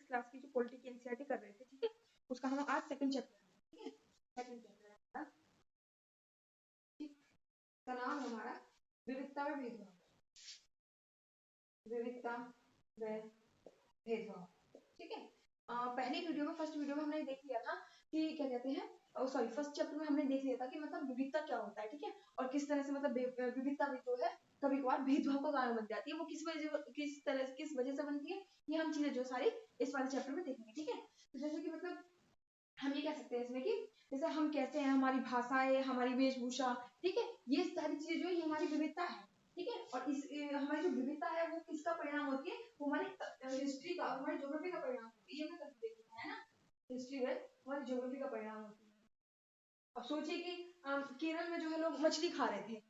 Class की जो polity की एनसीईआरटी कर रहे थे, ठीक है, उसका हम आज सेकंड चैप्टर, ठीक है, सेकंड चैप्टर का नाम हमारा विविधता में भेदभाव, विविधता व भेदभाव, ठीक है। पहली वीडियो में, फर्स्ट वीडियो में हमने देख लिया था कि क्या कहते हैं, सॉरी फर्स्ट चैप्टर में हमने देख लिया था कि मतलब विविधता क्या होता है, ठीक है, और किस तरह से मतलब विविधता भी जो है कभी कभार भेदभाव का कारण बन जाती है, वो किस वजह से बनती है, ये हम चीजें जो सारी इस वाले चैप्टर में देखेंगे, ठीक है। तो जैसे कि मतलब हम ये कह सकते हैं इसमें कि जैसे हम कैसे हैं, हमारी भाषाएं, हमारी वेशभूषा, ठीक है, ये सारी चीजें जो है ये हमारी विविधता है, ठीक है। और इस हमारी जो विविधता है वो किसका परिणाम होती है, वो हमारी हिस्ट्री का, हमारी ज्योग्राफी का परिणाम होती है, ये मैं कभी देखा है ना, हिस्ट्री है हमारी ज्योग्राफी का परिणाम होती है। अब सोचिए कि केरल में जो है लोग मछली खा रहे थे,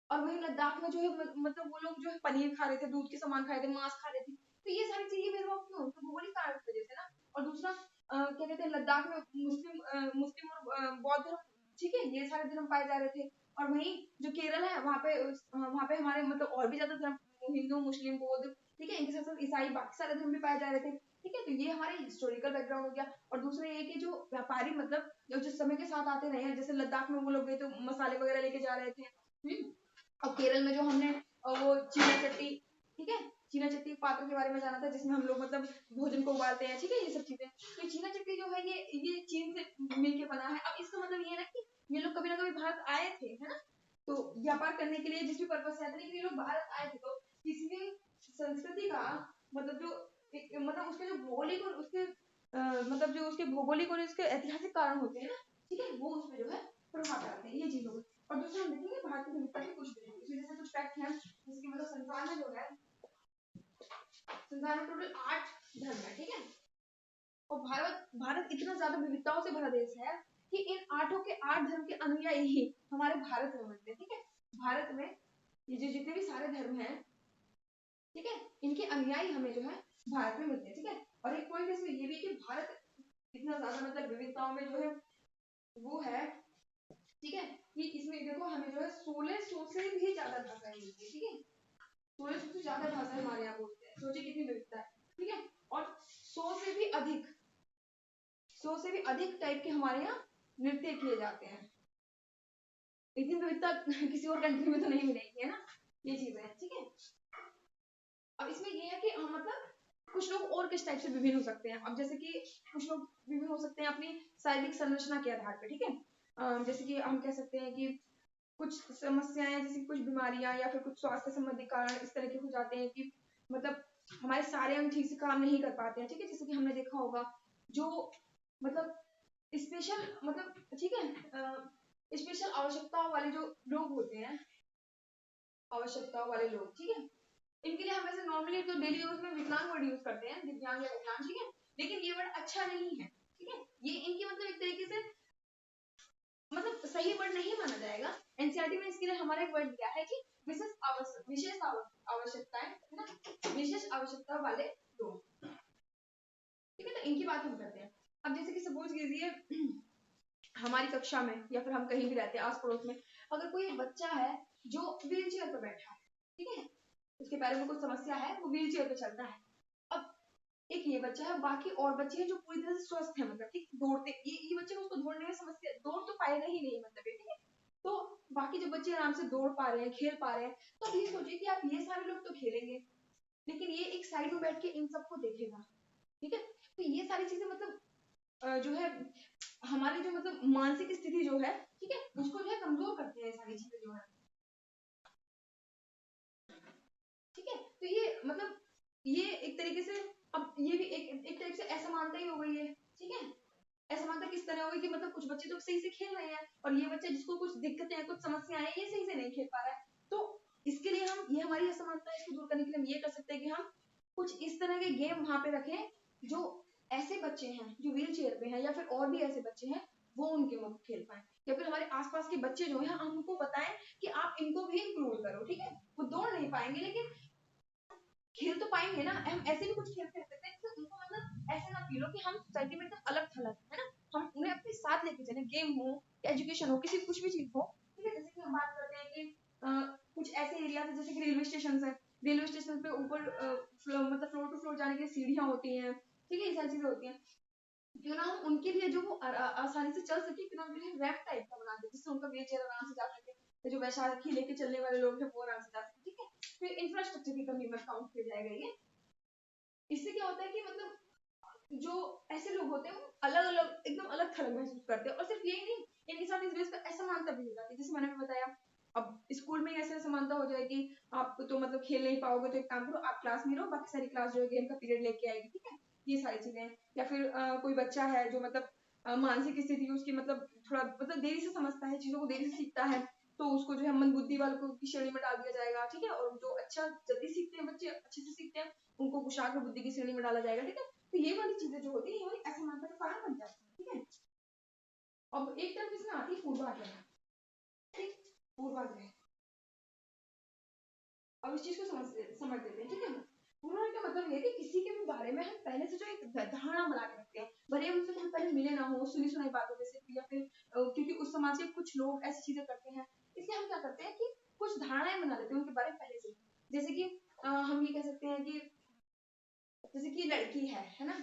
और वहीं लद्दाख में जो है मतलब वो लोग जो है पनीर खा रहे थे, दूध के सामान खा रहे थे, मांस खा रहे थे, तो ये सारी चीजें भेदभाव क्यों होती है, भौगोलिक कारण की वजह से ना। और दूसरा क्या कहते हैं, लद्दाख में मुस्लिम और बौद्ध धर्म, ठीक है, ये सारे धर्म पाए जा रहे थे, और वहीं जो केरल है वहाँ पे हमारे मतलब और भी ज्यादा धर्म, हिंदू मुस्लिम बौद्ध, ठीक है, इनके साथ साथ ईसाई बाकी सारे धर्म भी पाए जा रहे थे, ठीक है। तो ये हमारे हिस्टोरिकल बैकग्राउंड हो गया। और दूसरा ये कि जो व्यापारी मतलब जो जिस समय के साथ आते रहे हैं, जैसे लद्दाख में वो लोग गए तो मसाले वगैरह लेके जा रहे थे, और केरल में जो हमने वो चीना चट्टी, ठीक है, चीना चट्टी पात्र के बारे में जाना था, जिसमें हम लोग मतलब भोजन को उबालते हैं, ठीक है, ये सब चीजें। तो चीना चट्टी जो है ये चीन से मिलके बना है। अब इसका मतलब ये है ना कि ये लोग कभी ना कभी भारत आए थे, है ना, तो व्यापार करने के लिए जिस भी पर्पज से आते हैं, लेकिन ये लोग भारत आए थे, तो किसी भी संस्कृति का मतलब जो मतलब उसके जो भौगोलिक और उसके मतलब जो उसके भौगोलिक और उसके ऐतिहासिक कारण होते हैं ना, ठीक है, वो उसमें जो है प्रभाव डालते हैं, ये चीज होगी। और दूसरा हम देखेंगे भारत की विविधता के कुछ भी इसमें जैसे कुछ फैक्ट हैं, जैसे कि मतलब संसार में जो है, संसार में टोटल 8 धर्म है, ठीक है, और भारत भारत इतना ज्यादा विविधताओं से भरा देश है कि इन 8 धर्म के अनुयायी ही हमारे भारत में मिलते हैं, ठीक है। भारत में ये जो जितने भी सारे धर्म हैं, ठीक है, इनके अनुयायी हमें जो है भारत में मिलते हैं, ठीक है। और एक पॉइंट इसमें ये भी कि भारत इतना ज्यादा मतलब विविधताओं में जो है वो है, ठीक है, कि इसमें देखो हमें जो है 1600 से भी ज्यादा भाषाएं मिलती है, ठीक है, 1600 से ज्यादा भाषा हमारे यहाँ बोलते हैं, सोचिए कितनी विविधता है, ठीक है। और 100 से भी अधिक 100 से भी अधिक टाइप के हमारे यहाँ नृत्य किए जाते हैं। इतनी विविधता किसी और कंट्री में तो नहीं मिलेगी, है ना, ये चीजें हैं, ठीक है। अब इसमें ये है कि हम मतलब कुछ लोग और किस टाइप से विभिन्न हो सकते हैं। अब जैसे कि कुछ लोग विभिन्न हो सकते हैं अपनी शारीरिक संरचना के आधार पर, ठीक है, जैसे कि हम कह सकते हैं कि कुछ समस्याएं, जैसे कुछ बीमारियां या फिर कुछ स्वास्थ्य संबंधी कारण इस तरह के हो जाते हैं कि मतलब हमारे सारे अंग ठीक से काम नहीं कर पाते हैं, ठीक है, जैसे कि हमने देखा होगा जो मतलब स्पेशल मतलब, ठीक है, स्पेशल आवश्यकताओं वाले जो लोग होते हैं, आवश्यकताओं वाले लोग, ठीक है, इनके लिए हम वैसे नॉर्मली तो डेली यूज में विकलांग वर्ड यूज करते हैं, दिव्यांग या विकलांग, ठीक है, लेकिन ये वर्ड अच्छा नहीं है, ठीक है, ये इनकी मतलब एक तरीके से मतलब सही वर्ड नहीं माना जाएगा। एनसीईआरटी में इसके लिए हमारा एक वर्ड दिया है कि विशेष आवश्यकताएं, है ना, विशेष आवश्यकता वाले लोग, ठीक है, तो इनकी बात हम करते हैं। अब जैसे कि सपोज कीजिए हमारी कक्षा में या फिर हम कहीं भी रहते हैं आस पड़ोस में, अगर कोई बच्चा है जो व्हील चेयर पर बैठा है, ठीक है, उसके पैरों में कुछ समस्या है, वो व्हील चेयर पे चलता है। अब एक ये बच्चा है, बाकी और बच्चे हैं जो पूरी तरह से स्वस्थ है, मतलब ठीक दौड़ते, ये बच्चे को उसको दौड़ने में समस्या, दौड़ तो पाएगा ही नहीं मतलब, ठीक है, तो बाकी जो बच्चे आराम से दौड़ पा रहे हैं, खेल पा रहे हैं, तो ये सोचिए कि आप ये सारे लोग तो खेलेंगे, लेकिन ये एक साइड में बैठ के इन सबको देखेगा, ठीक है। तो ये सारी चीजें मतलब जो है हमारी जो मतलब मानसिक स्थिति जो है, ठीक है, उसको जो है कमजोर करती है, ये सारी चीजें जो है, ठीक है। तो ये मतलब ये एक तरीके से, अब ये भी एक टाइप से असमानता ही हो गई है, ठीक है। असमानता किस तरह होगी कि मतलब कुछ बच्चे तो सही से खेल रहे हैं और ये बच्चा जिसको कुछ दिक्कतें हैं, कुछ समस्याएं हैं, ये सही से नहीं खेल पा रहा है। तो इसके लिए हम ये हमारी असमानता है, इसको दूर करने के लिए हम ये कर सकते हैं कि हम कुछ इस तरह के गेम वहां पे रखें जो ऐसे बच्चे हैं जो व्हील चेयर पे हैं या फिर और भी ऐसे बच्चे हैं वो उनके मुक्त खेल पाए, या फिर हमारे आसपास के बच्चे जो हैं हम उनको बताएं कि आप इनको भी इंक्लूड करो, ठीक है। वो दौड़ नहीं पाएंगे लेकिन खेल तो पाएंगे ना, हम ऐसे भी कुछ खेल खेल सकते हैं जिससे उनको मतलब ऐसे ना फील हो कि हम सोसाइटी में एकदम अलग थलग है ना, हम उन्हें अपने साथ लेके चले, गेम हो या एजुकेशन हो, किसी कुछ भी चीज हो, ठीक है। जैसे कि हम बात करते हैं कि कुछ ऐसे एरिया है जैसे कि रेलवे स्टेशन है, रेलवे स्टेशन पे ऊपर मतलब फ्लोर टू फ्लोर जाने के लिए सीढ़ियां होती हैं, ठीक है, ये सारी चीजें होती हैं। क्यों ना हम उनके लिए जो वो आसानी से चल सके, क्यों ना उनके लिए रैंप टाइप का बना दे जिससे उनका व्हील चेयर आराम से जा सके, जो वैशाखी लेके चलने वाले लोग हैं वो आराम से जा सके। ठीक है, फिर इंफ्रास्ट्रक्चर की कमी में काउंट किया जाएगा ये। इससे क्या होता है कि मतलब जो ऐसे लोग होते हैं वो अलग अलग एकदम अलग थलग महसूस करते हैं। और सिर्फ यही नहीं, इनके साथ इस बेस पर असमानता भी हो जाती है, जैसे मैंने भी बताया। अब स्कूल में ऐसे असमानता हो जाएगी, आप तो मतलब खेल नहीं पाओगे तो एक काम करो, आप क्लास में रहो, बाकी सारी क्लास जो है गेम का पीरियड लेके आएगी। ठीक है, ये सारी चीजें। या फिर कोई बच्चा है जो मतलब मानसिक स्थिति उसकी मतलब थोड़ा मतलब देरी से समझता है, चीजों को देरी से सीखता है, तो उसको जो है मंद बुद्धि वालों की श्रेणी में डाल दिया जाएगा। ठीक है, और जो अच्छा जल्दी सीखते हैं बच्चे, अच्छे से सीखते हैं, उनको कुशाग्र बुद्धि की श्रेणी में डाला जाएगा। ठीक है, तो ये वाली चीजें जो होती है ये वाली असमानता का कारण बन जाती है। ठीक है, अब एक तरफ इसमें आती है पूर्वाग्रह। ठीक, पूर्वाग्रह। अब इस चीज को समझ लेते हैं। ठीक है, पूर्वाग्रह का मतलब ये है कि किसी के भी बारे में हम पहले से जो एक धारणा बना के रखते हैं, भले ही उनसे कभी पहले मिले ना हो, सुनी सुनाई बातों में से, या फिर क्योंकि उस समाज के कुछ लोग ऐसी चीजें करते हैं, इसलिए हम क्या करते हैं कि कुछ धारणाएं बना लेते हैं उनके बारे में पहले से। जैसे कि हम ये कह सकते हैं कि जैसे कि लड़की है ना,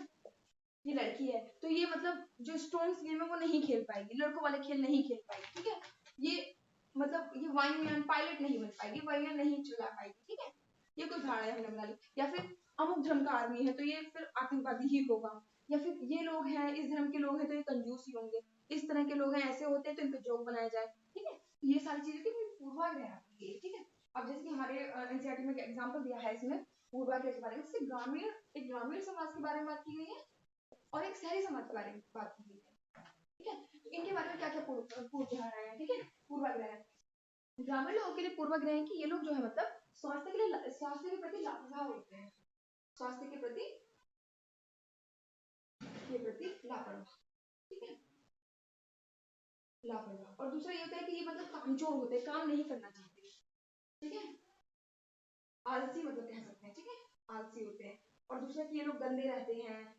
ये लड़की है तो ये मतलब जो स्ट्रॉन्ग गेम है वो नहीं खेल पाएगी, लड़कों वाले खेल नहीं खेल पाएगी। ठीक है, ये मतलब ये वायुयान पायलट नहीं बन पाएगी, वायुयान नहीं चला पाएगी। ठीक है, ये कोई धारणा हमने बना ली। या फिर अमुक धर्म का आदमी है तो ये फिर आतंकवादी ही होगा, या फिर ये लोग हैं इस धर्म के लोग हैं तो ये कंजूस ही होंगे, इस तरह के लोग हैं ऐसे होते हैं तो इन पे जोक बनाया जाए। ठीक है, ये सारी चीजें की पूर्वाग्रह आती है। ठीक है, अब जैसे कि हमारे एनसीईआरटी में एग्जाम्पल दिया है इसमें पूर्वाग्रह के बारे में, जैसे ग्रामीण एक ग्रामीण समाज के बारे में बात की गई है और एक शहरी समाज के बारे में बात की गई है। ठीक है, तो इनके बारे में क्या क्या पूर्वाग्रह है। ठीक है, पूर्वाग्रह है ग्रामीण लोगों के लिए पूर्वाग्रह है कि ये लोग जो है मतलब स्वास्थ्य के प्रति लापरवाह होते हैं, स्वास्थ्य के प्रति लापरवाह। ठीक है, लापरवाह। और दूसरा ये होता है कि ये मतलब कामचोर होते हैं, काम नहीं करना चाहते। ठीक है, आलसी मतलब कह सकते हैं। ठीक है, आलसी होते हैं। और दूसरा कि ये लोग गंदे रहते हैं,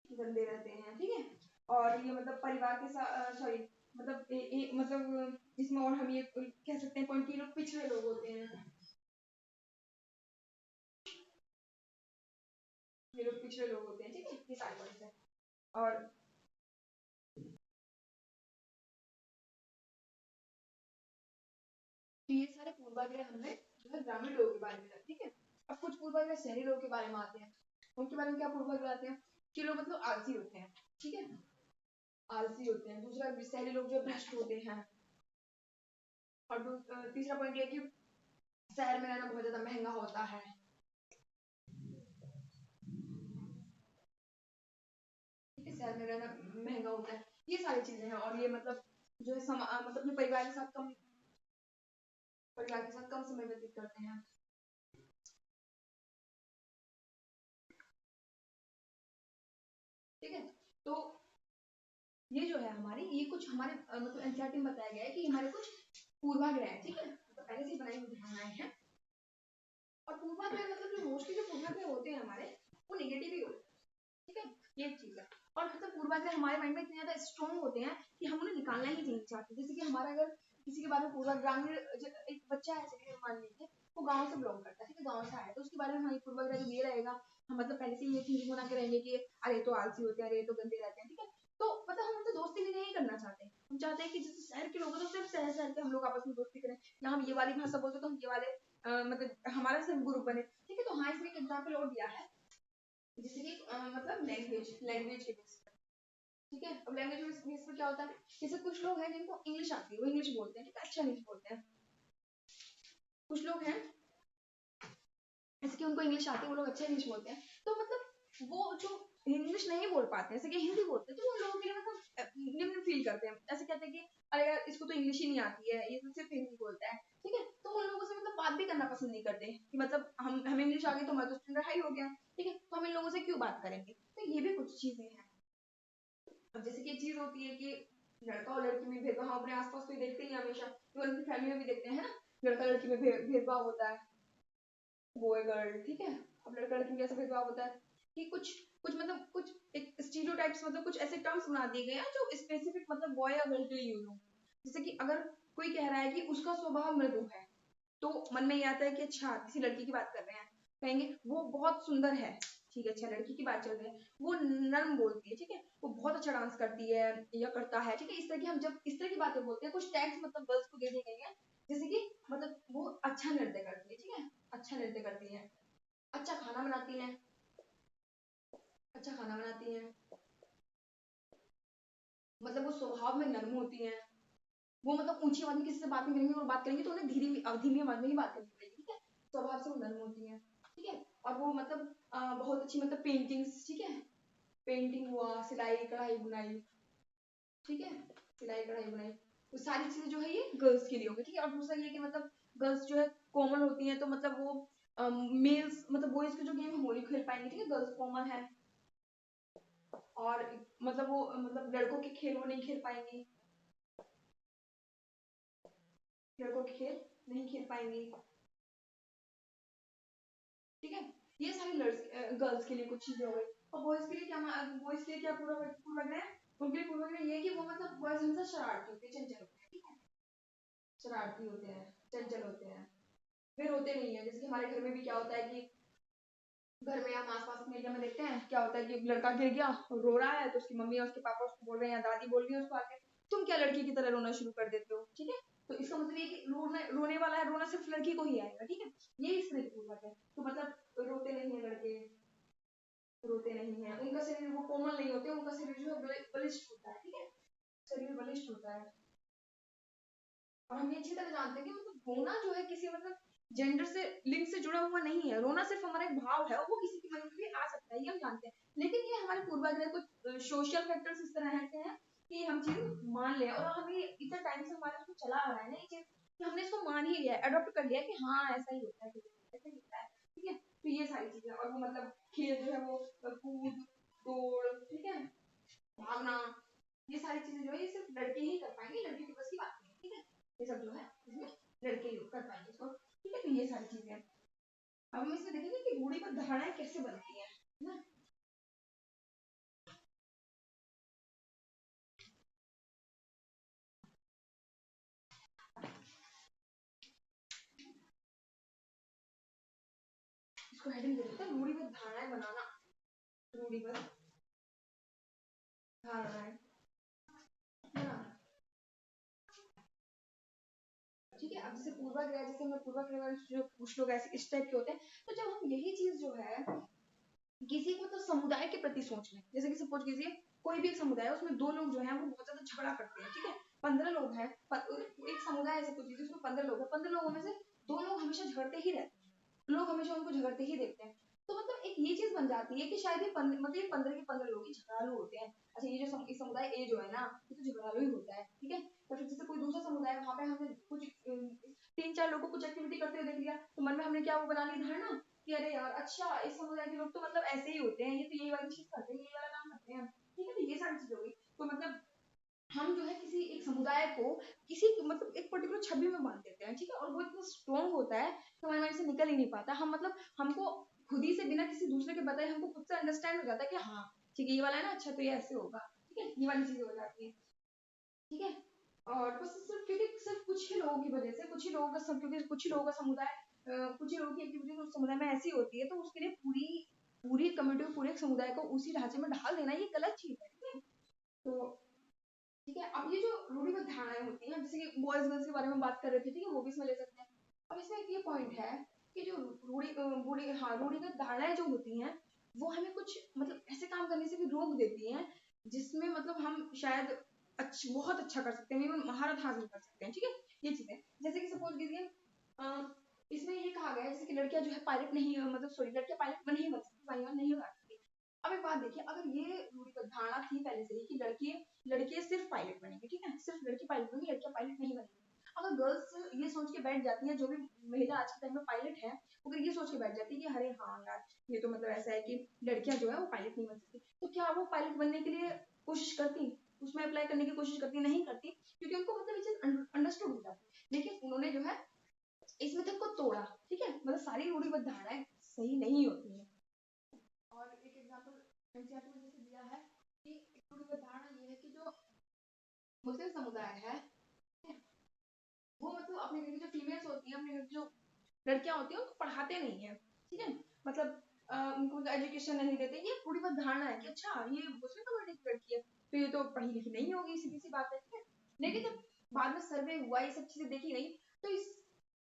गंदे रहते हैं। ठीक है, और ये मतलब परिवार के साथ सॉरी मतलब मतलब इसमें और हम ये कह सकते हैं पॉइंट कि लोग पिछड़े लोग होते हैं, ये लोग पिछड़े लोग होते हैं। ठीक है, ये सारे पॉइंट्स हैं। और तो ये सारे पूर्वाग्रह हमने जो है ग्रामीण लोगों के बारे में रखे। ठीक है, अब कुछ पूर्वाग्रह शहरी लोगों के बारे में आते हैं। उनके बारे में क्या पूर्वाग्रह आते हैं कि लोग मतलब आलसी होते हैं। ठीक है, आलसी होते हैं। दूसरा शहरी लोग जो भ्रष्ट होते हैं। और तीसरा पॉइंट ये कि शहर में रहना बहुत ज्यादा महंगा होता है। ठीक है, शहर में रहना महंगा होता है, ये सारी चीजें हैं। और ये मतलब जो है मतलब अपने परिवार के साथ कम समय व्यतीत करते हैं। ठीक है, तो ये जो है हमारी ये कुछ हमारे मतलब एनसीईआरटी में बताया गया है कि हमारे कुछ पूर्वाग्रह है। ठीक है, तो पहले से बनाई हुई धारणाएं हैं। और पूर्वाग्रह मतलब जो मोस्टली जो पूर्वाग्रह होते हैं हमारे वो नेगेटिव ही होते हैं। ठीक है, ये चीज है। और मतलब पूर्वाग्रह हमारे माइंड में इतने ज्यादा स्ट्रॉन्ग होते हैं कि हम उन्हें निकालना ही नहीं चाहते। जैसे कि हमारा अगर किसी के बारे में ग्रामीण एक बच्चा है जैसे मान लीजिए वो गांव से बिलोंग करता है, ठीक है, गांव से आया तो उसके बारे में हमारी पूर्वाग्रह ये रहेगा, हम मतलब पहले से ये थिंकिंग बना के रहेंगे कि अरे तो आलसी होते हैं, अरे तो गंदे रहते हैं। ठीक है, तो मतलब हम उनसे दोस्ती भी नहीं करना चाहते, हम चाहते हैं कि जैसे शहर के लोग हैं तो सिर्फ शहर शहर के हम लोग आपस में दोस्ती करें, या हम ये वाली भाषा बोलते तो हम ये वाले मतलब हमारा सिर्फ ग्रुप बने। ठीक है, तो हाँ इसमें एक एग्जाम्पल और दिया है जैसे कि मतलब लैंग्वेज के बेस पर। ठीक है, अब लैंग्वेज बेस पर क्या होता है, जैसे कुछ लोग हैं जिनको इंग्लिश आती है वो इंग्लिश बोलते हैं, ठीक है, अच्छा इंग्लिश बोलते हैं। कुछ लोग हैं जैसे कि उनको इंग्लिश आती है, वो लोग अच्छा इंग्लिश बोलते हैं, तो मतलब वो जो इंग्लिश नहीं बोल पाते हैं जैसे कि हिंदी बोलते हैं, तो उन लोगों के लिए मतलब निम्न फील करते हैं, ऐसे कहते हैं कि अरे यार इसको तो इंग्लिश ही नहीं आती है, ये तो सिर्फ हिंदी बोलता है। ठीक है, तो उन लोगों से मतलब बात भी करना पसंद नहीं करते कि मतलब हमें इंग्लिश आ गई तो हमारा तो स्टैंडर्ड हाई हो गया। ठीक है, तो हम इन लोगों से क्यों बात करेंगे, तो ये भी कुछ चीजें हैं। अब जैसे कि एक चीज होती है कि लड़का और लड़की में भेदभाव हम अपने आसपास तो देखते ही हैं हमेशा, इवन अपनी फैमिली में भी देखते हैं ना, लड़का लड़की में भेदभाव होता है, बॉय गर्ल। ठीक है, अब लड़का लड़की में कैसे भेदभाव होता है कि कुछ कुछ मतलब कुछ एक स्टीरियोटाइप्स मतलब कुछ ऐसे टर्म्स बना दिए गए हैं जो स्पेसिफिक मतलब बॉय या गर्ल के लिए यूज हो। जैसे कि अगर कोई कह रहा है कि उसका स्वभाव मृदु है, तो मन में ये आता है कि अच्छा किसी लड़की की बात कर रहे हैं। कहेंगे वो बहुत सुंदर है, ठीक है, अच्छा लड़की की बात चल रही है, वो नर्म बोलती है, ठीक है, वो बहुत अच्छा डांस करती है या करता है, ठीक है, इस तरह की हम जब इस तरह की बातें बोलते हैं, कुछ टैग्स मतलब गर्ल्स को दे दिए गए हैं, जैसे कि मतलब वो अच्छा नृत्य करती है, ठीक है, अच्छा नृत्य करती है, अच्छा खाना बनाती है, अच्छा खाना बनाती है, मतलब वो स्वभाव में नर्म होती है, वो मतलब ऊंची आवाज में किसी से बात नहीं करेंगी, और बात करेंगे तो उन्हें धीमी आवाज में ही बात करनी पड़ेगी, ठीक है, स्वभाव से वो नर्म होती है, ठीक है, और वो मतलब बहुत अच्छी मतलब पेंटिंग्स, ठीक है, पेंटिंग हुआ, सिलाई कढ़ाई बुनाई, ठीक है, सिलाई कढ़ाई बुनाई, तो सारी चीजें जो है ये गर्ल्स के लिए होगी, ठीक है, और दूसरा ये कि मतलब गर्ल्स जो है कॉमन होती हैं, तो मतलब वो मेल्स मतलब बॉयज के जो गेम है वो नहीं खेल पाएंगे, ठीक है, गर्ल्स कॉमन है, और मतलब वो मतलब लड़कों के खेल वो नहीं खेल पाएंगी, लड़कों के खेल नहीं खेल पाएंगी, ठीक है, ये सारी गर्ल्स के लिए कुछ चीजें हो गई, और बॉयज के लिए क्या, बॉयज के लिए क्या पूर्वाग्रह है, उनके लिए पूर्वाग्रह ये है कि वो मतलब बॉयज हमेशा शरारती होते हैं, चंचल होते हैं, ठीक है, शरारती होते हैं, चंचल होते हैं, फिर होते नहीं है, जैसे कि हमारे घर में भी क्या होता है कि घर में हम आसपास के एरिया में देखते हैं क्या होता है कि लड़का गिर गया और रो रहा है, तो उसकी मम्मी और उसके पापा उसको बोल रहे हैं या दादी बोल रही है उसको आके, तुम क्या लड़की की तरह रोना शुरू कर देते हो, ठीक है, तो इसका मतलब ये कि रोने वाला है, रोना सिर्फ लड़की को ही आएगा, ठीक है, ये इस तरह की बात है, तो मतलब रोते नहीं है लड़के, रोते नहीं है, उनका शरीर वो कोमल नहीं होते, उनका शरीर जो है बलिष्ठ होता है, ठीक है, शरीर बलिष्ठ होता है, और हम ये अच्छी तरह जानते हैं कि मतलब रोना जो है किसी मतलब जेंडर से लिंग से जुड़ा हुआ नहीं है, रोना सिर्फ हमारा एक भाव है, वो किसी के मन में भी आ सकता है, ये हम जानते हैं, लेकिन ये हमारे पूर्वाग्रह कुछ सोशल फैक्टर्स इस तरह रहते हैं कि हम चीज मान लें, और हमें इतना टाइम से हमारे उसको चला आ रहा है ना ये चीज कि हमने इसको मान ही लिया है, अडॉप्ट कर लिया है कि हाँ ऐसा ही होता है, ऐसा ही होता है, ठीक है, तो ये सारी चीजें, और वो मतलब खेल जो है वो कूद दौड़, ठीक है, भागना, ये सारी चीजें जो है ये सिर्फ लड़के ही कर पाएंगे, लड़के की बस की बात नहीं है, ठीक है, ये सब जो है इसमें लड़के ही कर पाएंगे इसको, ठीक है, तो ये सारी चीजें हैं, अब हम इसमें देखेंगे कि रूढ़िबद्ध धारणाएं कैसे बनती है ना, इसको हेडिंग दे देते हैं रूढ़िबद्ध धारणाएं बनाना, रूढ़िबद्ध धारणाएं बनाना, ठीक है, अब जैसे पूर्वाग्रह, जैसे हमें पूर्वाग्रह वाले जो कुछ लोग ऐसे इस टाइप के होते हैं, तो जब हम यही चीज जो है किसी को मतलब समुदाय के प्रति सोच लें, जैसे कि सपोज कीजिए कोई भी एक समुदाय है उसमें दो लोग जो है वो बहुत ज्यादा झगड़ा करते हैं, ठीक है, 15 लोग हैं, एक समुदाय ऐसे कुछ जिसमें 15 लोग हैं, 15 लोगों में से दो लोग हमेशा झगड़ते ही रहते हैं, लोग हमेशा उनको झगड़ते ही देखते हैं, तो मतलब एक ये चीज बन जाती है कि शायद ये मतलब ये 15 के 15 लोग ही झगड़ालू होते हैं, अच्छा ये जो समुदाय ए जो है ना ये तो झगड़ालू ही होता है, ठीक है, तो फिर जैसे कोई दूसरा समुदाय है वहां पे हमने कुछ 3 4 लोग को कुछ एक्टिविटी करते हुए देख लिया, तो मन में हमने क्या वो बना ली धारणा कि अरे यार अच्छा इस समुदाय के लोग तो मतलब ऐसे ही होते हैं, ये तो यही वाली चीज करते हैं, यही वाला काम करते हैं, ठीक है, तो ये सारी चीज हो गई, तो मतलब हम जो है किसी एक समुदाय को किसी मतलब एक पर्टिकुलर छवि में बांध देते हैं, ठीक है, और वो इतना स्ट्रॉन्ग होता है कि हमारे माइंड से निकल ही नहीं पाता, हम मतलब हमको खुद ही से बिना किसी दूसरे के बताए हमको खुद से अंडरस्टैंड हो जाता है कि हाँ ठीक है ये वाला है ना, अच्छा तो ये ऐसे होगा, ठीक है, ये वाली चीजें हो जाती है, ठीक है, और बस सिर्फ क्योंकि सिर्फ कुछ ही लोगों की वजह से, कुछ ही लोगों का क्योंकि कुछ ही लोगों का समुदाय कुछ ही लोगों की एक्टिविटी उस समुदाय में ऐसी होती है, तो उसके लिए पूरी पूरी कम्युनिटी को पूरे समुदाय को उसी ढांचे में ढाल देना ये गलत चीज है, ठीक है, तो ठीक है, अब ये जो रूढ़िबद्ध धारणाएं होती हैं, जैसे कि बॉयज गर्ल्स के बारे में बात कर रहे थे, ठीक है, वो भी इसमें ले सकते हैं, अब इसमें एक ये पॉइंट है कि जो रूढ़िगत धारणाएं जो होती हैं वो हमें कुछ मतलब ऐसे काम करने से भी रोक देती हैं जिसमें मतलब हम शायद बहुत अच्छा कर सकते हैं, इवन महारत हासिल कर सकते हैं, ठीक है, ये चीजें जैसे कि सपोज कीजिए इसमें ये कहा गया है जैसे कि लड़कियां जो है पायलट नहीं मतलब सॉरी लड़कियां पायलट नहीं बन सकती, वायुयान नहीं उड़ा सकती, अब एक बात देखिए अगर ये रूढ़िगत धारणा थी पहले से ही कि लड़की लड़के सिर्फ पायलट बनेंगे, ठीक है, सिर्फ लड़की पायलट बनेंगी, लड़कियां पायलट नहीं बनेंगी, अगर गर्ल्स ये सोच के बैठ जाती है, जो भी महिला आज के टाइम में पायलट है अगर ये सोच के बैठ जाती है कि अरे हाँ यार ये तो मतलब ऐसा है कि लड़कियां जो है वो पायलट नहीं बन सकती, तो क्या वो पायलट बनने के लिए कोशिश करती, उसमें अप्लाई करने की कोशिश करती, नहीं करती, क्योंकि उनको मतलब ये चीज अंडरस्टूड हो जाती, लेकिन उन्होंने जो है इस मेथड को तोड़ा, ठीक है, मतलब सारी रूढ़िबद्ध धारणाएं सही नहीं होती है, और एक एग्जांपल एनसीईआरटी में जैसे दिया है कि एक रूढ़िबद्ध धारणा ये है कि जो मुस्लिम समुदाय है वो मतलब अपने घर की जो फीमेल्स होती हैं, अपने घर की जो लड़कियां होती हैं उनको पढ़ाते नहीं है, ठीक है, मतलब उनको एजुकेशन नहीं देते, ये थोड़ी बहुत धारणा है कि अच्छा ये मुस्लिम कम्युनिटी की लड़की है तो ये तो पढ़ी लिखी नहीं होगी, सीधी सी बात है, ठीक है। लेकिन जब बाद में सर्वे हुआ, ये सब चीजें देखी गई, तो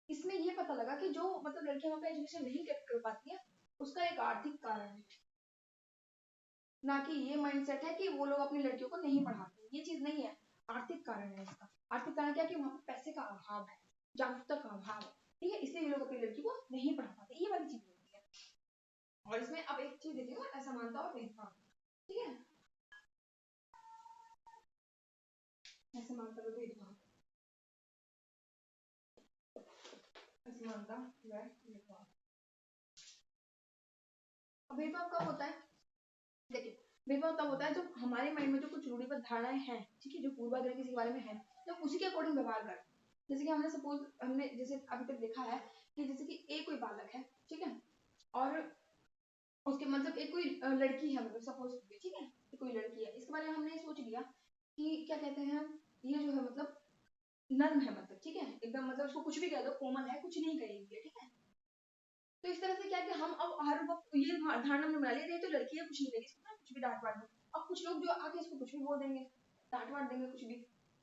इसमें ये पता लगा कि जो मतलब लड़कियां वहाँ पे एजुकेशन नहीं कर पाती है, उसका एक आर्थिक कारण है, ना कि ये माइंडसेट है कि वो लोग अपनी लड़कियों को नहीं पढ़ाते, ये चीज नहीं है। आर्थिक कारण है इसका। आर्थिक कारण क्या, कि वहाँ पे पैसे का अभाव है, जागरूकता का अभाव है, ठीक है, इसलिए ये लोग अपनी लड़की को नहीं पढ़ा पाते, ये वाली चीज होती है। और इसमें अब एक चीज देखिए ना, असमानता और भेदभाव, ठीक है, असमानता और भेदभाव, असमानता व भेदभाव। अब भेदभाव कब होता है, देखिए भेदभाव तब होता है जब हमारे माइंड में जो कुछ रूढ़िबद्ध धारणाएं हैं, ठीक है, जो पूर्वाग्रह किसी के बारे में है, तो उसी के अकॉर्डिंग व्यवहार करें। जैसे कि हमने सपोज, हमने जैसे अभी तक देखा है कि जैसे कि एक कोई बालक है, ठीक है, और उसके मतलब एक कोई लड़की है, मतलब सपोज, ठीक है, कि कोई लड़की है, इसके बारे में हमने सोच लिया कि क्या कहते हैं, ये जो है मतलब नर्म है, मतलब ठीक है, एकदम मतलब उसको कुछ भी कह दो, कोमल है, कुछ नहीं करेगी, ठीक है। तो इस तरह से क्या कि हम अब हर वक्त ये धारणा हमने बना लिया, तो लड़की है, कुछ नहीं करेगी, इसको ना कुछ भी डांट वाट दो। अब कुछ लोग जो आके इसको कुछ भी बोल देंगे, डांट वाट देंगे, कुछ भी,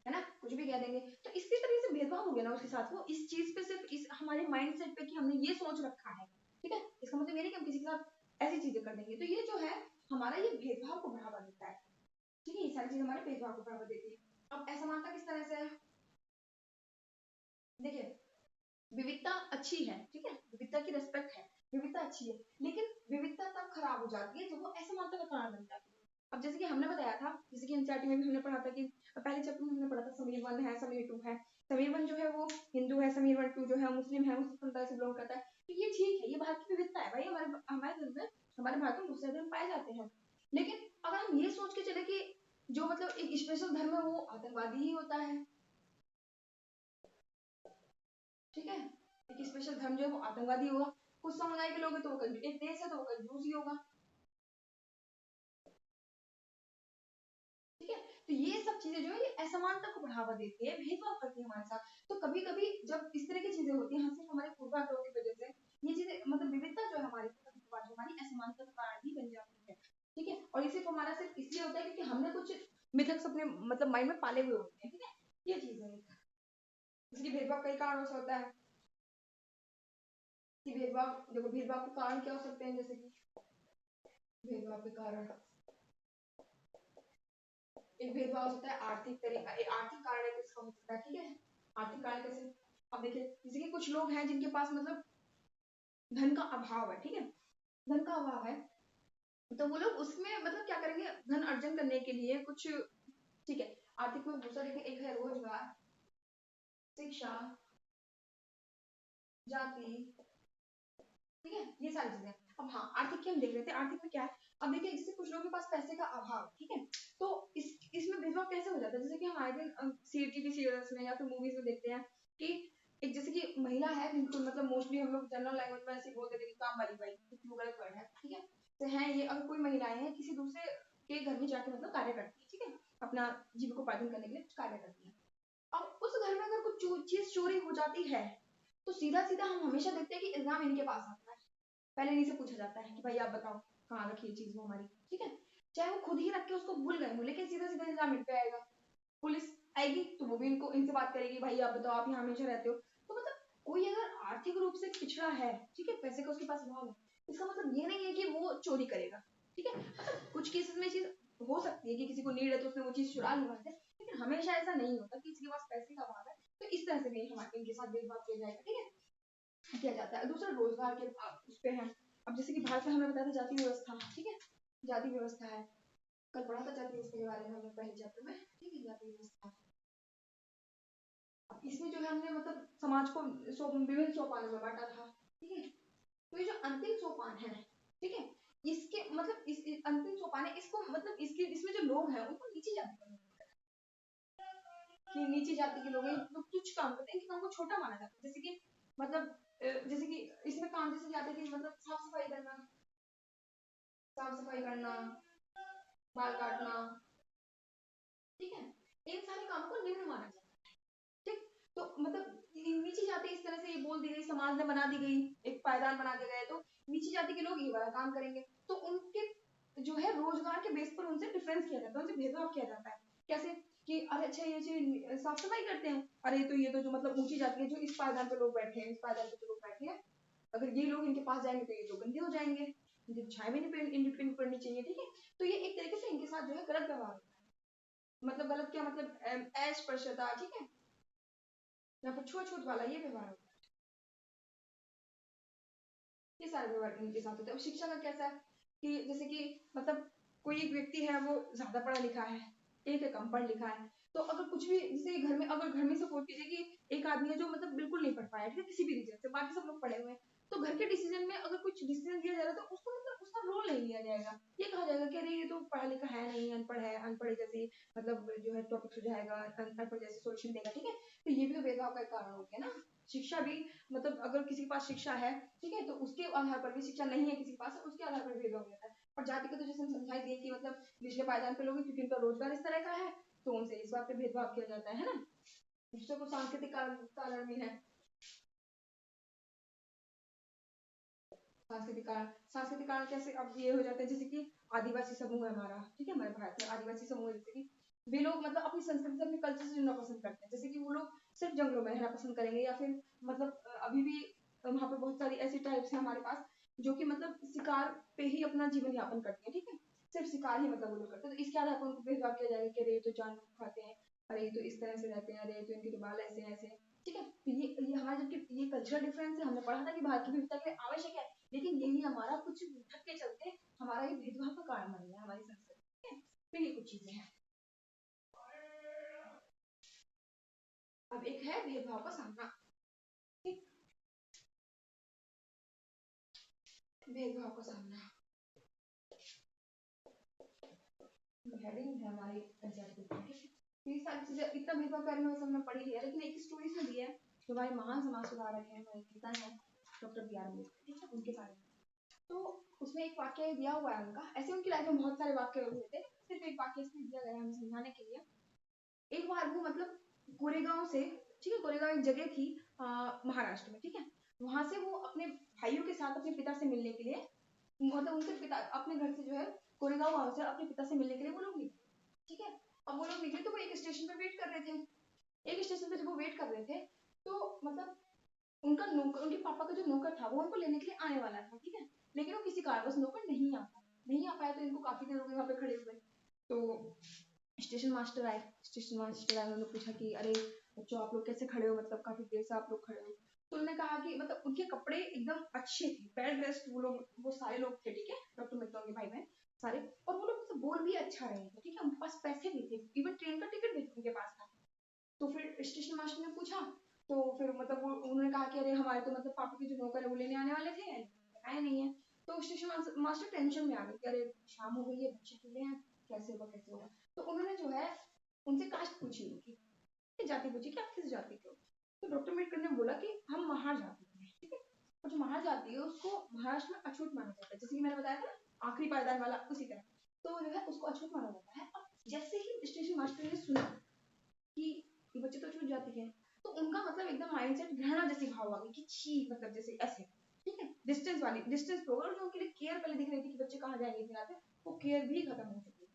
है ना, कुछ भी कह देंगे, तो इसी तरह से भेदभाव हो गया ना उसके साथ, वो इस चीज पे सिर्फ इस हमारे माइंड सेट पे कि हमने ये सोच रखा है, ठीक है, इसका मतलब ये नहीं कि हम किसी के साथ ऐसी चीजें कर देंगे, तो ये जो है हमारा ये भेदभाव को बढ़ावा देता है, ठीक है, ये सारी चीज हमारे भेदभाव को बढ़ावा देती है। अब असमानता किस तरह से है, देखिए विविधता अच्छी है, ठीक है, विविधता की रिस्पेक्ट है, विविधता अच्छी है, लेकिन विविधता तब खराब हो जाती है जब वो असमानता का कारण बन जाती है। अब जैसे कि हमने बताया था, जैसे कि एनसीईआरटी में भी हमने पढ़ा था कि पहले चैप्टर में हमने पढ़ा था समीर वन है, समीर टू है, समीर वन जो है वो हिंदू है, समीर वन टू जो है मुस्लिम है, मुस्लिम समुदाय से बिलोंग करता है, तो ये ठीक है, ये भारत की विविधता है भाई, हमारे हमारे धर्म में, हमारे भारत में दूसरे धर्म पाए जाते हैं। लेकिन अगर हम ये सोच के चले कि जो मतलब एक स्पेशल धर्म है वो आतंकवादी ही होता है, ठीक है, एक स्पेशल धर्म जो है वो आतंकवादी होगा, कुछ समुदाय के लोग हैं तो वो एक देश है तो वो कंजूस ही होगा, ठीक है। तो ये सब चीजें जो है ये असमानता को बढ़ावा देती है, भेदभाव करती है हमारे साथ। तो कभी कभी जब इस तरह की चीजें होती हैं, सिर्फ हमारे पूर्वाग्रहों की वजह से ये चीजें मतलब विविधता जो है हमारी, हमारी असमानता का कारण ही बन जाती है, ठीक है। और ये सिर्फ हमारा सिर्फ इसलिए होता है क्योंकि हमने कुछ मिथक्स अपने मतलब माइंड में पाले हुए होते हैं, ठीक है, ये चीज है। इसलिए भेदभाव कई कारणों से होता है कि भेदभाव, देखो भेदभाव के कारण क्या हो सकते हैं, जैसे कि भेदभाव के कारण एक भेदभाव हो सकता है आर्थिक तरीका, आर्थिक कारण है किसका हो सकता है, ठीक है, आर्थिक कारण कैसे, अब देखिए जैसे कि कुछ लोग हैं जिनके पास मतलब धन का अभाव है, ठीक है, धन का अभाव है, तो वो लोग उसमें मतलब क्या करेंगे, धन अर्जन करने के लिए कुछ, ठीक है, आर्थिक में दूसरा देखिए, एक है रोजगार, शिक्षा, जाति, ठीक है, ये सारी चीजें। अब हाँ आर्थिक की हम देख लेते हैं, आर्थिक में क्या है, अब देखिए जैसे कुछ लोगों के पास पैसे का अभाव, ठीक है, तो इसमें भेदभाव कैसे हो जाता है, जैसे कि हम आए दिन टीवी सीरियल्स में या फिर मूवीज में देखते हैं कि एक जैसे कि महिला है जिनको मतलब मोस्टली हम लोग जनरल लैंग्वेज में ऐसे बोलते थे कि काम वाली बाई, वो गलत वर्ड है, ठीक है, तो है ये, अगर कोई महिलाएं हैं किसी दूसरे के घर में जाके मतलब कार्य करती है, ठीक है, अपना जीविकोपार्जन करने के लिए कार्य करती है। अब उस घर में अगर कुछ चीज चोरी हो जाती है, तो सीधा सीधा हम हमेशा देखते हैं कि इल्जाम इनके पास आता है, पहले इन्हीं से पूछा जाता है कि भाई आप बताओ कहाँ रखी है चीज वो हमारी, ठीक है, चाहे वो खुद ही रख के उसको भूल गए हो, लेकिन सीधा सीधा इल्जाम इन पे आएगा, पुलिस आएगी तो वो भी इनको इनसे बात करेगी, भाई आप बताओ आप यहाँ हमेशा रहते हो, तो मतलब कोई अगर आर्थिक रूप से पिछड़ा है, ठीक है, पैसे का उसके पास अभाव है, इसका मतलब ये नहीं है कि वो चोरी करेगा, ठीक है, मतलब कुछ केसेस में चीज हो सकती है कि किसी को नीड है तो उसने वो चीज चुरा ली वहां से, लेकिन हमेशा ऐसा नहीं होता कि किसी के पास पैसे का अभाव है तो इस तरह से भी हमारे इनके साथ भेदभाव किया जाएगा, ठीक है, किया जाता है। दूसरा रोजगार के उस पे है, अब जैसे कि भारत में हमने बताया था जाति व्यवस्था, ठीक है, जाति व्यवस्था है, कल पढ़ा था जाति व्यवस्था के बारे में हमने पहले चैप्टर में, ठीक है, जाति व्यवस्था। अब इसमें जो है हमने मतलब समाज को विभिन्न सोपानों में बांटा था, ठीक है, तो ये जो अंतिम सोपान है, ठीक है, इसके मतलब इस अंतिम सोपान है, इसको मतलब इसके इसमें जो लोग हैं उनको नीची जाति का कि नीची जाति के लोग हैं, लोग तुच्छ काम करते हैं, इनके काम को छोटा माना जाता है, जैसे कि मतलब जैसे कि इसमें काम जैसे जाते हैं कि मतलब साफ सफाई करना, बाल काटना, ठीक है, इन सारे काम को निम्न माना जाता है, ठीक, तो मतलब नीची जाति इस तरह से ये बोल दी गई, समाज में बना दी गई, एक पायदान बना दिया गया, तो नीची जाति के लोग ये वाला काम करेंगे, तो उनके जो है रोजगार के बेस पर उनसे डिफरेंस किया जाता है, उनसे भेदभाव किया जाता है। कैसे कि अरे अच्छा ये साफ सफाई करते हैं, अरे तो ये तो जो मतलब ऊंची जाति है, जो इस पायदान पे लोग बैठे हैं, इस पायदान पे जो लोग बैठे हैं, अगर ये लोग इनके पास जाएंगे तो ये तो गंदे हो जाएंगे, इनकी छाया भी नहीं पड़नी चाहिए, ठीक है। तो ये एक तरीके से इनके साथ जो है गलत व्यवहार होता है, मतलब गलत क्या मतलब अस्पृश्यता, ठीक है, या फिर छूत वाला ये व्यवहार होता है, ये सारे व्यवहार इनके साथ होते हैं। अब शिक्षा का कैसा है कि जैसे कि मतलब कोई एक व्यक्ति है वो ज्यादा पढ़ा लिखा है, एक है कम पढ़ लिखा है, तो अगर कुछ भी जैसे घर में, अगर घर में सपोज कीजिए कि एक आदमी है जो मतलब बिल्कुल नहीं पढ़ पाया, ठीक है, किसी भी रीजन से, बाकी सब लोग पढ़े हुए हैं, तो घर के डिसीजन में अगर कुछ डिसीजन दिया जा रहा है तो उसको मतलब उसका रोल नहीं लिया जाएगा, ये कहा जाएगा कि अरे ये तो पढ़ा लिखा है नहीं, अनपढ़ है, अनपढ़ जैसे मतलब जो है टॉपिक सुझाएगा, अनपढ़ जैसे सोल्यूशन देगा, ठीक है। तो ये भी तो भेदभाव का एक कारण हो गया ना। शिक्षा भी मतलब अगर किसी के पास शिक्षा है, ठीक है, तो उसके आधार पर भी, शिक्षा नहीं है किसी के पास, उसके आधार पर भेदभाव हो जाता है। और जाति का तो जैसे हम समझाई दिए कि मतलब निचले पायदान पे लोग हैं, क्योंकि उनका रोजगार इस तरह का है, तो उनसे इस बात पे भेदभाव किया जाता है ना। दूसरे को सांस्कृतिक कारण भी है, सांस्कृतिक कारण कैसे अब ये हो जाता है, जैसे कि आदिवासी समूह है हमारा, ठीक है, हमारे भारत में आदिवासी समूह है, जैसे कि वे लोग मतलब अपनी संस्कृति से, अपने कल्चर से जुड़ना पसंद करते हैं, जैसे कि वो लोग सिर्फ जंगलों में रहना पसंद करेंगे, या फिर मतलब अभी भी वहाँ पे बहुत सारी ऐसी ट्राइब्स हैं हमारे पास जो कि मतलब शिकार पे ही अपना जीवन यापन करती है, ठीक है, सिर्फ शिकार ही मतलब वो लोग करते हैं, तो इसके आधार पर उनको भेदभाव किया जाएगा कि अरे ये तो जानवर खाते हैं, अरे ये तो इस तरह से रहते हैं, अरे ये तो इनके तो बाल ऐसे ऐसे हैं, ठीक है। तो ये हमारा जबकि ये कल्चरल डिफरेंस है, हमने पढ़ा था कि भारत की विविधता के लिए आवश्यक है, लेकिन यही हमारा कुछ भटक के चलते हमारा ये भेदभाव का कारण बन गया हमारी संस्कृति, ठीक है। तो ये कुछ चीजें हैं। अब एक है भेदभाव का सामना, ठीक, भेदभाव का सामना हेडिंग है हमारी पंचायत की, ठीक है। ये सारी चीजें इतना भेदभाव करने में हमने पढ़ी लिया, लेकिन एक स्टोरी से दी है जो हमारे महान समाज सुधारक हैं, हमारे नेता हैं डॉक्टर बी आर अम्बेडकर, ठीक है, उनके बारे में। तो उसमें एक वाक्य दिया हुआ है उनका, ऐसे उनकी लाइफ में बहुत सारे वाक्य हुए थे, सिर्फ एक वाक्य इसमें दिया गया है हमें समझाने के लिए। एक बार वो मतलब गोरेगांव से, ठीक है, गोरेगांव एक जगह थी महाराष्ट्र में, ठीक है, वहां से वो अपने भाइयों के साथ अपने पिता से मिलने के लिए, मतलब उनके पिता अपने घर से जो है गोरेगांव गांव से अपने पिता से मिलने के लिए वो लोग निकले, ठीक है। अब वो लोग निकले तो वो एक स्टेशन पर वेट कर रहे थे, एक स्टेशन पे जब वो वेट कर रहे थे, तो मतलब उनका नौकर, उनके पापा का जो नौकर था वो उनको लेने के लिए आने वाला था, ठीक है, लेकिन वो किसी कारणवश नौकर नहीं आ पाया, तो इनको काफी देर हो गई वहां पे खड़े हुए। तो स्टेशन मास्टर आए, उन्होंने पूछा कि अरे बच्चों आप लोग कैसे खड़े हो, मतलब काफी देर से आप लोग खड़े हो। तो उन्होंने कहा कि मतलब उनके कपड़े एकदम अच्छे थे, वेल ड्रेस्ड, वो सारे लोग थे, ठीक है, डॉक्टर मित्तल के भाई बहन सारे, और वो लोग बोल भी अच्छा रहे थे, ठीक है, उनके पास पैसे भी थे, इवन ट्रेन का टिकट भी उनके पास था। तो फिर स्टेशन मास्टर ने पूछा, तो फिर मतलब उन्होंने कहा कि अरे हमारे तो मतलब पापा के जो नौकर है वो लेने आने वाले थे, आए नहीं है। तो स्टेशन मास्टर टेंशन में आ गए कि अरे शाम हो गई है, बच्चे खुले हैं, कैसे होगा कैसे होगा। तो उन्होंने जो है उनसे कास्ट पूछी, उनकी जाति पूछी कि आप किस जाति के हो। तो डॉक्टर अम्बेडकर ने बोला कि हम महार जाति के हैं, ठीक है, और जो महार जाति है उसको महाराष्ट्र में अछूत माना जाता है, जैसे कि मैंने बताया था ना आखिरी पायदान वाला, उसी तरह। तो जो है उसको अछूत माना जाता है। अब जैसे ही स्टेशन मास्टर ने सुना कि ये बच्चे तो छूट जाती है, तो उनका मतलब एकदम माइंडसेट घृणा जैसी भाव आ गई कि छी, मतलब जैसे ऐसे, ठीक है, डिस्टेंस वाली, डिस्टेंस प्रोग्राम जो उनके लिए केयर पहले दिख रही थी कि बच्चे कहाँ जाएंगे इतनी रात में, वो केयर भी खत्म हो चुकी थी,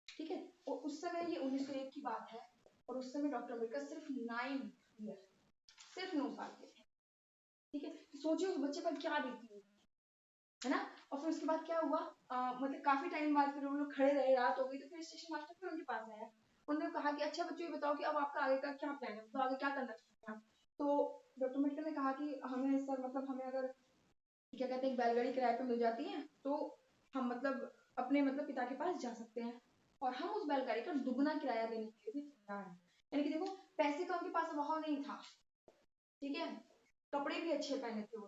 ठीक है। और उस समय ये 1901 की बात है, और उस समय डॉक्टर अम्बेडकर सिर्फ 9 ईयर, सिर्फ 9 साल के थे, ठीक है। तो सोचिए उस बच्चे पर क्या बीती होगी, है ना। और फिर उसके बाद क्या हुआ, मतलब काफी टाइम बाद फिर वो लोग खड़े रहे, रात हो गई, तो फिर स्टेशन मास्टर फिर उनके पास आया, उन्होंने कहा कि अच्छा बच्चों ये बताओ कि अब आपका आगे का क्या प्लान है, तो आगे क्या करना चाहते हैं आप। तो डॉक्टर अम्बेडकर ने कहा कि हमें सर मतलब हमें अगर क्या कहते हैं बैलगाड़ी किराए पे मिल जाती है तो हम मतलब अपने मतलब पिता के पास जा सकते हैं, और हम उस बैलगाड़ी का दुगना किराया देने के लिए भी तैयार हैं। यानी कि देखो पैसे का उनके पास अभाव नहीं था, ठीक है, कपड़े भी अच्छे पहने थे वो,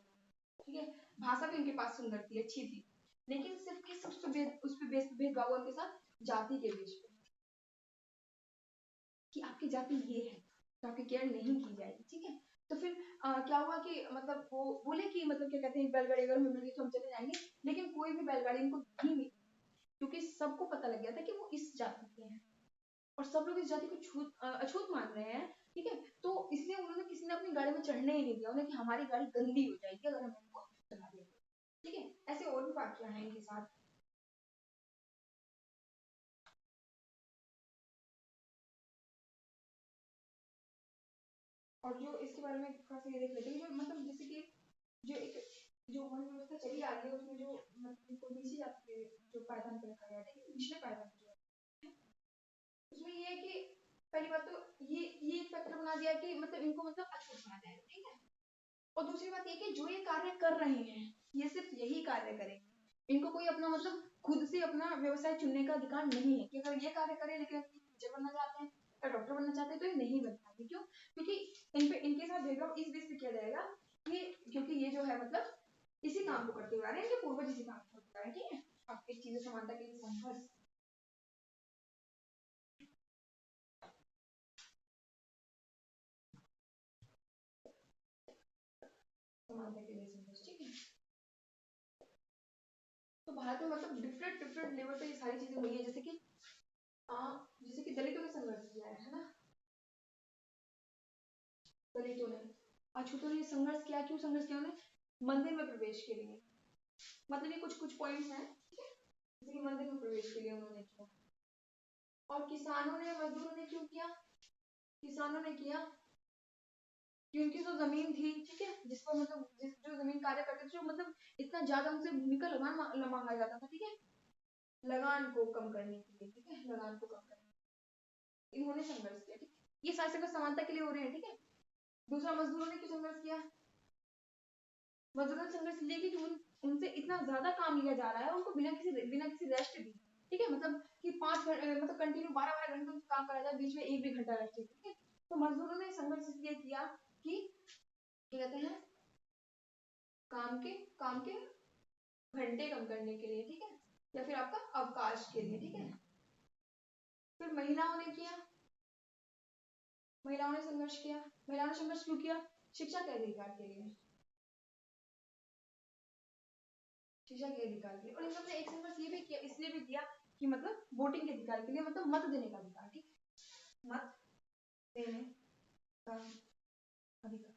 ठीक है, भाषा भी उनके पास सुंदर थी, अच्छी थी, लेकिन सिर्फ किस उस पे भेदभाव उनके साथ जाति के बीच में, कि आपकी जाति ये है तो आपकी केयर नहीं की जाएगी, ठीक है। तो फिर क्या हुआ कि मतलब वो बोले कि मतलब क्या कहते हैं बैलगाड़ी अगर हमें मिली तो हम चले जाएंगे, लेकिन कोई भी बैलगाड़ी इनको नहीं मिली, क्योंकि सबको पता लग गया था कि वो इस जाति के हैं, और सब लोग इस जाति को अछूत मान रहे हैं। ठीक है। तो इसलिए उन्होंने किसी ने अपनी गाड़ी में चढ़ने ही नहीं दिया उन्हें कि हमारी गाड़ी गंदी हो जाएगी अगर हम इनको चला दें। ठीक है, ऐसे और भी वाक्य हैं इनके साथ। और जो इसके बारे में थोड़ा सा ये देख लेते हैं, जो मतलब जैसे कि जो एक जो वन व्यवस्था चली आ रही है उसमें जो मतलब इनको नीचे जाती है जो पायदान पे रखा गया है, ठीक है, निचले पायदान पे जो है, उसमें ये है कि पहली बात तो ये एक फैक्टर बना दिया कि मतलब इनको मतलब अछूत बना दिया है, ठीक है। और दूसरी बात ये कि जो ये कार्य कर रहे हैं ये सिर्फ यही कार्य करेंगे, इनको कोई अपना मतलब खुद से अपना व्यवसाय चुनने का अधिकार नहीं है कि अगर ये कार्य करें लेकिन टीचर बनना चाहते हैं या डॉक्टर बनना चाहते हैं तो ये नहीं बन पाएंगे। क्यों? क्योंकि इन पे इनके साथ भेदभाव इस बेस पे किया जाएगा कि क्योंकि ये जो है मतलब इसी काम को करते हुए आ रहे हैं, इनके पूर्वज इसी काम को करते हुए आ रहे हैं, ठीक है। अब एक चीज समानता के लिए संघर्ष, समानता के लिए संघर्ष, ठीक है। तो भारत में मतलब डिफरेंट डिफरेंट लेवल पे ये सारी चीजें हुई है, जैसे कि दलितों ने संघर्ष किया है ना, दलितों ने, अछूतों ने संघर्ष किया। क्यों संघर्ष किया उन्होंने? मंदिर में प्रवेश के लिए, मतलब ये कुछ कुछ पॉइंट्स हैं, ठीक है, जैसे कि मंदिर में प्रवेश के लिए उन्होंने किया। और किसानों ने मजदूरों ने क्यों किया? किसानों ने किया कि उनकी जो जमीन थी, ठीक है, जिस पर मतलब जिस जो जमीन कार्य करते थे, जो मतलब इतना ज्यादा उनसे भूमि का लगान मांगा जाता था, ठीक है, लगान को कम करने के लिए, ठीक है, लगान को कम करने, इन्होंने संघर्ष किया, ठीक है। ये सारे संघर्ष समानता के लिए हो रहे हैं, ठीक है। दूसरा, मजदूरों ने क्यों संघर्ष किया? मजदूरों ने संघर्ष इसलिए कि उनसे इतना ज्यादा काम लिया जा रहा है, उनको बिना किसी रेस्ट दिए, ठीक है, मतलब कि 5 घंटे मतलब कंटिन्यू 12 12 घंटे उनको काम करा जाए, बीच में एक भी घंटा रेस्ट, ठीक है। तो मजदूरों ने संघर्ष इसलिए किया कि क्या कहते हैं, काम के घंटे कम करने के लिए, ठीक है, या फिर आपका अवकाश के लिए, ठीक है। फिर महिलाओं ने किया, महिलाओं ने संघर्ष किया। महिलाओं ने संघर्ष क्यों किया? शिक्षा के अधिकार के लिए, शिक्षा के अधिकार के लिए। और इन सबने एक संघर्ष ये भी किया, इसलिए भी किया कि मतलब वोटिंग के अधिकार के लिए, मतलब मत देने का अधिकार, ठीक, मत देने का अधिकार,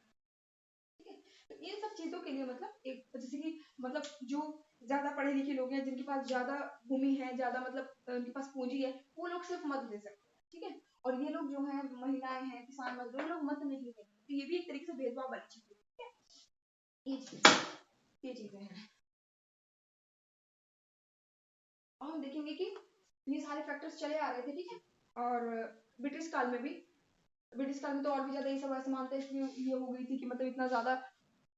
ठीक है। तो इन सब चीजों के लिए मतलब एक जैसे कि मतलब जो ज्यादा पढ़े लिखे लोग हैं, जिनके पास ज्यादा भूमि है, ज्यादा मतलब उनके पास पूंजी है, वो लोग सिर्फ मत दे सकते हैं, ठीक है। और ये लोग जो है महिलाएं हैं, किसान मजदूर, लोग मत नहीं देते, तो ये भी एक तरीके से भेदभाव वाली चीज है, ठीक है। ये चीजें हैं। और हम देखेंगे कि ये सारे फैक्टर्स चले आ रहे थे, ठीक है। और ब्रिटिश काल में भी, ब्रिटिश काल में तो और भी ज्यादा ये सब असमानता इसलिए ये हो गई थी कि मतलब इतना ज्यादा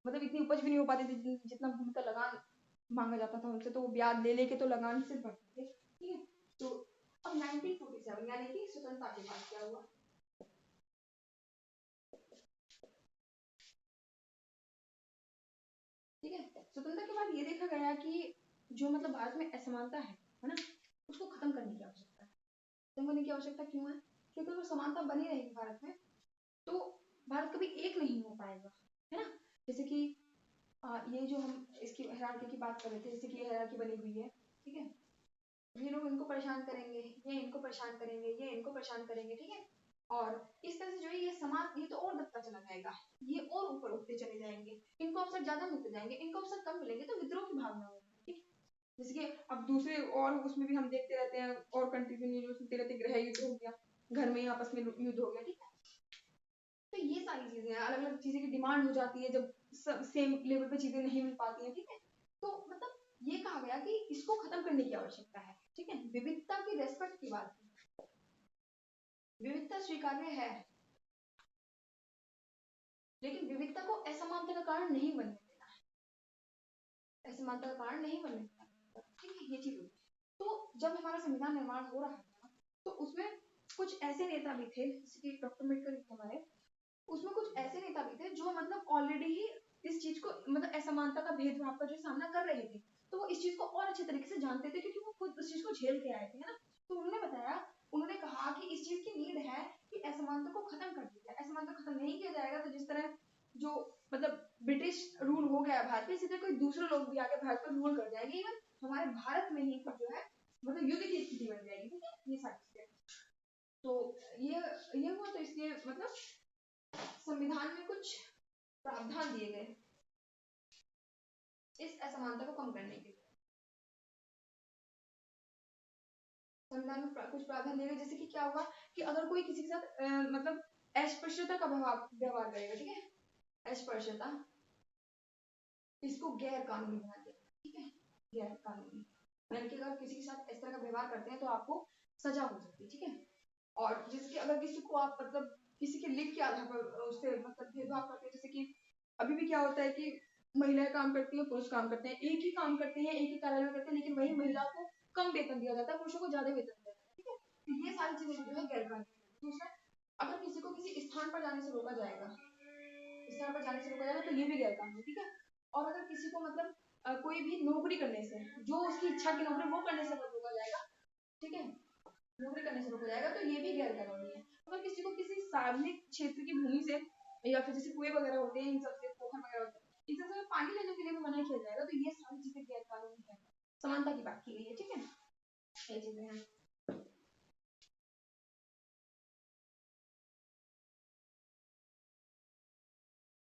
मतलब इतनी उपज भी नहीं हो पाती थी जितना भूमि का लगान मांगा जाता था उनसे, तो वो ब्याज ले लेके तो लगान से भरते थे, ठीक है। तो अब 1947 यानी कि स्वतंत्रता के बाद क्या हुआ? ठीक है, स्वतंत्रता के बाद ये देखा गया कि जो मतलब भारत में असमानता है ना, उसको खत्म करने की आवश्यकता है। खत्म करने की आवश्यकता क्यों है? क्योंकि अगर समानता बनी रहेगी भारत में तो भारत कभी एक नहीं हो पाएगा, है ना। जैसे कि ये जो हम इसकी हायरार्की की बात कर रहे थे, जैसे कि ये हायरार्की बनी हुई है, ठीक है, ये लोग इनको परेशान करेंगे, ये इनको परेशान करेंगे, ये इनको परेशान करेंगे, ठीक है। और इस तरह से जो है ये समाज ये तो और बढ़ता चला जाएगा, ये और ऊपर उठते चले जाएंगे, इनको अवसर ज्यादा मिलते जाएंगे, इनको अवसर कम मिलेंगे तो विद्रोह की भावना होगी, ठीक। जैसे कि अब दूसरे और उसमें भी हम देखते रहते हैं और कंट्रीज में न्यूज सुनते रहते हैं, गृह युद्ध हो गया, घर में ही आपस में युद्ध हो गया, ठीक है। तो ये सारी चीजें हैं, अलग अलग चीजें की डिमांड हो जाती है जब सब सेम लेवल पे चीजें नहीं मिल पाती हैं, ठीक है। तो मतलब ये कहा गया कि इसको खत्म करने की आवश्यकता है, ठीक है। विविधता की रेस्पेक्ट की बात की, विविधता स्वीकार्य है लेकिन विविधता को असमानता का कारण नहीं बनने देना है, असमानता का कारण नहीं बनने देना, ठीक है, ये चीज होती है। तो जब हमारा संविधान निर्माण हो रहा था तो उसमें कुछ ऐसे नेता भी थे जैसे कि डॉक्टर अम्बेडकर जी हमारे, उसमें कुछ ऐसे नेता भी थे जो मतलब ऑलरेडी ही इस चीज को मतलब असमानता का भेदभाव का जो सामना कर रहे थे, तो वो इस चीज को और अच्छे तरीके से जानते थे क्योंकि वो खुद उस चीज को झेल के आए थे, है ना। तो उन्होंने बताया, उन्होंने कहा कि इस चीज की नीड है कि असमानता को खत्म कर दिया जाए, असमानता खत्म नहीं किया जाएगा तो जिस तरह जो मतलब ब्रिटिश रूल हो गया भारत पे, इसी तरह कोई दूसरे लोग भी आके भारत पर रूल कर जाएंगे, इवन हमारे भारत में ही जो है मतलब युद्ध की स्थिति बन जाएगी, ठीक है, ये सारी चीजें। तो ये हुआ तो इसलिए मतलब संविधान में कुछ प्रावधान दिए गए इस असमानता को कम करने के लिए। संविधान में कुछ प्रावधान दिए गए, जैसे कि क्या होगा कि अगर कोई किसी के साथ मतलब अस्पृश्यता का व्यवहार करेगा, ठीक है, अस्पृश्यता, इसको गैर कानूनी बना दिया, ठीक है, गैर कानूनी, यानी कि अगर किसी के साथ इस तरह का व्यवहार करते हैं तो आपको सजा हो सकती है, ठीक है। और जिसके अगर किसी को आप मतलब किसी के लिंग के आधार पर उससे मतलब भेदभाव करते हैं, जैसे कि अभी भी क्या होता है कि महिलाएं काम करती हैं, पुरुष काम करते हैं, एक ही काम करते हैं, एक ही कार्यालय में करते हैं, लेकिन वही महिला को कम वेतन दिया जाता है, पुरुषों को ज्यादा वेतन दिया जाता है, ठीक है। तो ये सारी चीजें जो है गैर कानूनी। दूसरा, अगर किसी को किसी स्थान पर जाने से रोका जाएगा, स्थान पर जाने से रोका जाएगा तो ये भी गैर कानूनी, ठीक है। और अगर किसी को मतलब कोई भी नौकरी करने से, जो उसकी इच्छा की नौकरी वो करने से रोका जाएगा, ठीक है, नौकरी करने से रोका जाएगा तो ये भी गैर कानूनी है। अगर किसी को किसी सार्वजनिक क्षेत्र की भूमि से या फिर जैसे कुएं वगैरह होते हैं, इन सबसे पोखर वगैरह होते हैं, इन सबसे पानी लेने के लिए भी मना किया जाएगा, तो ये सारी चीजें गैर कानूनी है। समानता की बात की गई है, ठीक है, ये चीजें हैं।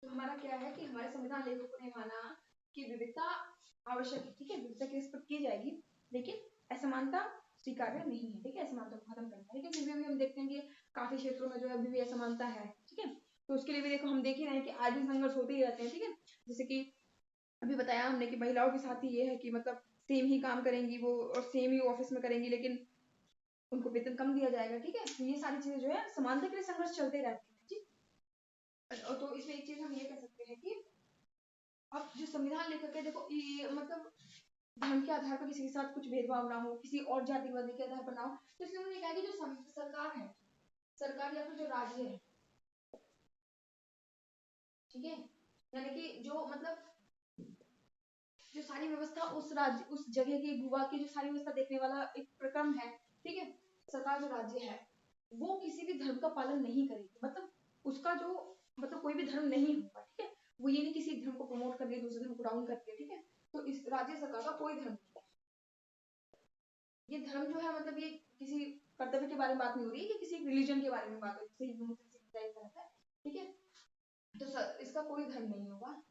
तो हमारा क्या है कि हमारे संविधान लेखकों ने माना कि विविधता आवश्यक है, ठीक है, विविधता की रिस्पेक्ट की जाएगी, लेकिन असमानता स्वीकार्य नहीं है, ठीक है, असमानता को खत्म करना है। लेकिन फिर भी हम देखते हैं कि काफी क्षेत्रों में जो है अभी भी असमानता है, ठीक है। तो उसके लिए भी देखो हम देख ही रहे हैं कि आज भी संघर्ष होते ही रहते हैं, ठीक है। जैसे कि अभी बताया हमने कि महिलाओं के साथ ही ये है कि मतलब सेम ही काम करेंगी वो और सेम ही ऑफिस में करेंगी, लेकिन उनको वेतन कम दिया जाएगा, ठीक है। तो ये सारी चीजें जो है समानता के लिए संघर्ष चलते रहते हैं, ठीक। और तो इसमें एक चीज हम ये कह सकते हैं कि अब जो संविधान लेखक है, देखो ये मतलब धर्म के आधार पर किसी के साथ कुछ भेदभाव ना हो, किसी और जातिवादी के आधार पर ना हो, तो इसलिए उन्होंने कहा कि जो सरकार है, सरकार या फिर जो राज्य है, ठीक है, यानी कि जो मतलब जो सारी व्यवस्था उस राज्य उस जगह की भूभाग की जो सारी व्यवस्था देखने वाला एक प्रक्रम है, ठीक है, सरकार जो राज्य है वो किसी भी धर्म का पालन नहीं करेगी, मतलब उसका जो मतलब कोई भी धर्म नहीं होगा, ठीक है, वो ये नहीं किसी धर्म को प्रमोट करके दूसरे धर्म को डाउन करके, ठीक है। तो इस राज्य सरकार का कोई धर्म नहीं है। ये धर्म जो है मतलब ये किसी कर्तव्य के बारे में बात नहीं हो रही है, ये किसी रिलीजन के बारे में बात हो रही है, जैसे हिंदू मुस्लिम सिख ईसाई तरह है, ठीक है। तो सर इसका कोई धर्म नहीं होगा,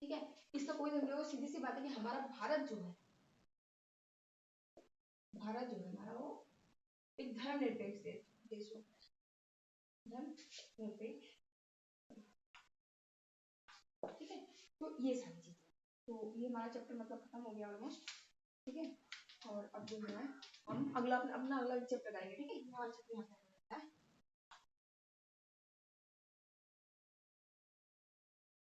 ठीक है, इसका कोई धर्म नहीं होगा। सीधी सी बात है कि हमारा भारत जो है, भारत जो है हमारा वो एक धर्मनिरपेक्ष देश हो, धर्मनिरपेक्ष, ठीक है। तो ये सारी चीजें, तो ये हमारा चैप्टर मतलब खत्म हो गया ऑलमोस्ट, ठीक है। और अब जो है हम अगला अपना अगला चैप्टर करेंगे, ठीक है, हमारा चैप्टर